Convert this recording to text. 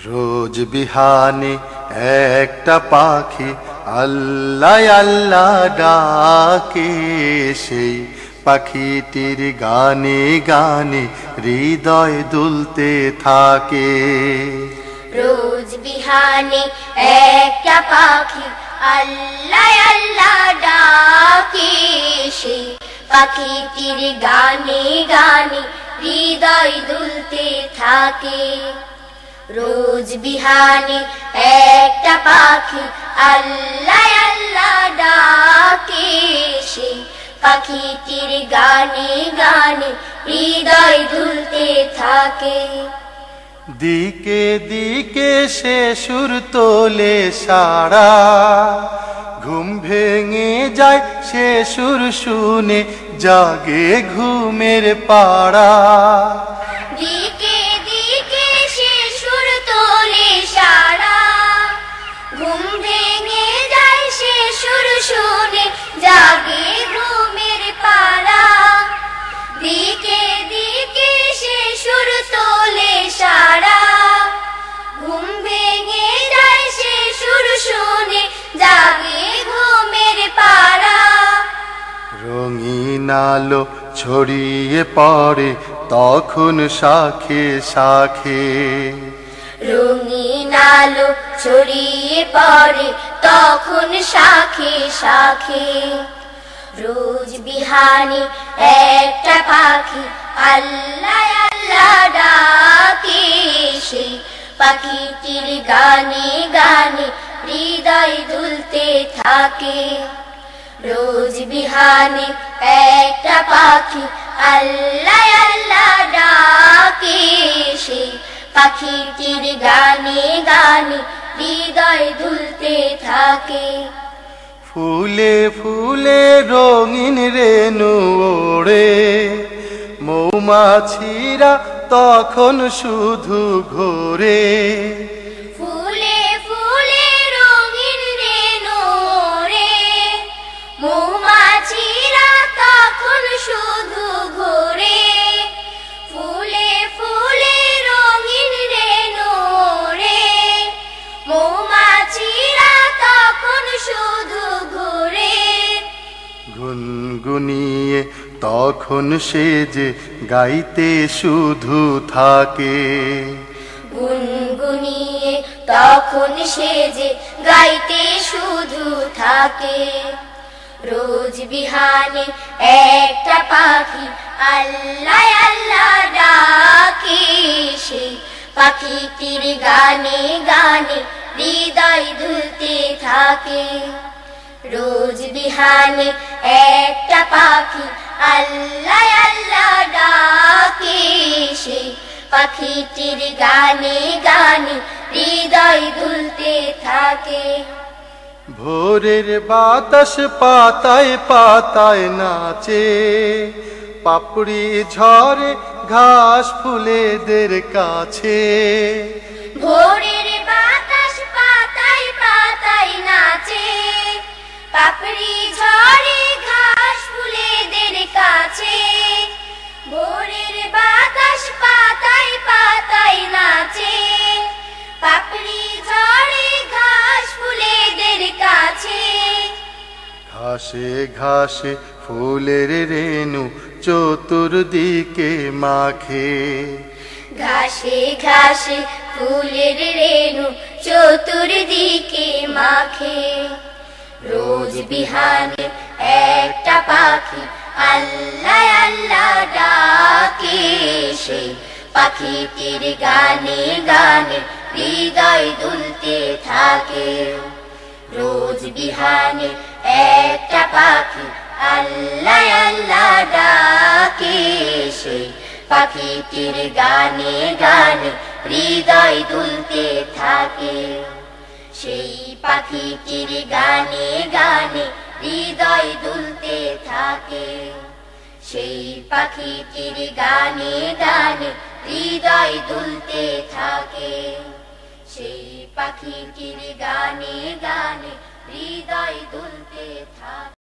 রোজ বিহানে একটা পাখি আল্লাহ আল্লাহ ডাকে, সেই পাখিটির গানে গানে হৃদয় দুলতে থাকে। রোজ বিহানে একটা পাখি আল্লাহ আল্লাহ ডাকে, সেই পাখিটির গানে গানে হৃদয় দুলতে থাকে। রোজ বিহানে একটা পাখি আল্লাহ আল্লাহ ডাকে, সেই পাখিটির গানে গানে হৃদয় দুলতে থাকে। দিকে দিকে সে সুর তোলে সারা, ঘুম ভেঙে যায় সে সুর শুনে জাগে ঘুমের পাড়া। দিকে দিকে সে সুর তোলে সারা, ঘুম ভেঙে যায় সে সুর শুনে জাগে ঘুমের পাড়া। দিকে দিকে সে সুর তোলে সারা, ঘুম ভেঙে যায় সে সুর শুনে জাগে ঘুমের পাড়া। রঙিন আলো ছড়িয়ে পড়ে তখন শাখে শাখে, রঙিন আলো ছড়িয়ে পড়ে তখন শাখে শাখে। রোজ বিহানে একটা পাখি আল্লাহ আল্লাহ ডাকে, সেই পাখিটির গানে গানে হৃদয় দুলতে থাকে। রোজ বিহানে একটা পাখি আল্লাহ আল্লাহ ডাকে, সেই পাখিটির গানে গানে হৃদয় দুলতে থাকে। ফুলে ফুলে রঙিন রেণু ওড়ে, মৌমাছিরা তখন শুধু ঘোরে। ফুলে ফুলে রঙিন রেণু ওড়ে, মৌমাছিরা তখন শুধু ঘোরে। ফুলে ফুলে রঙিন রেণু ওড়ে, মৌমাছিরা তখন শুধু ঘোরে। গুনগুনিয়ে তখন সে যে গাইতে শুধু থাকে, গুনগুনিয়ে তখন সে যে গাইতে শুধু থাকে। রোজ বিহানে একটা পাখি আল্লাহ আল্লাহ ডাকে, সেই পাখিটির গানে গানে হৃদয় দুলতে থাকে। রোজ বিহানে একটা পাখি আল্লাহ আল্লাহ ডাকে, সেই পাখিটির গানে গানে হৃদয় দুলতে থাকে। ভোরের বাতাস পাতায় পাতায় নাচে, পাপড়ি ঝরে ঘাস ফুলেদের কাছে। ভোরের বাতাস পাতায় পাতায় নাচে, পাপড়ি ঝরে ঘাস ফুলেদের কাছে। ভোরের বাতাস পাতায় পাতায় নাচে, পাপড়ি ঝরে ঘাস ফুলেদের কাছে। ঘাসে ঘাসে ফুলের রেণু চতুর্দিকে মাখে, ঘাসে ঘাসে ফুলের রেণু চতুর্দিকে মাখে। রোজ বিহানে একটা পাখি আল্লাহ আল্লাহ ডাকে, সেই পাখিটির গানে গানে হৃদয় দুলতে থাকে। রোজ বিহানে একটা পাখি আল্লাহ আল্লাহ ডাকে, সেই পাখিটির গানে গানে হৃদয় দুলতে থাকে। সেই পাখিটির গানে গানে হৃদয় দুলতে থাকে। সেই পাখিটির গানে গানে হৃদয় দুলতে থাকে। সেই পাখিটির গানে গানে হৃদয় দুলতে থাকে।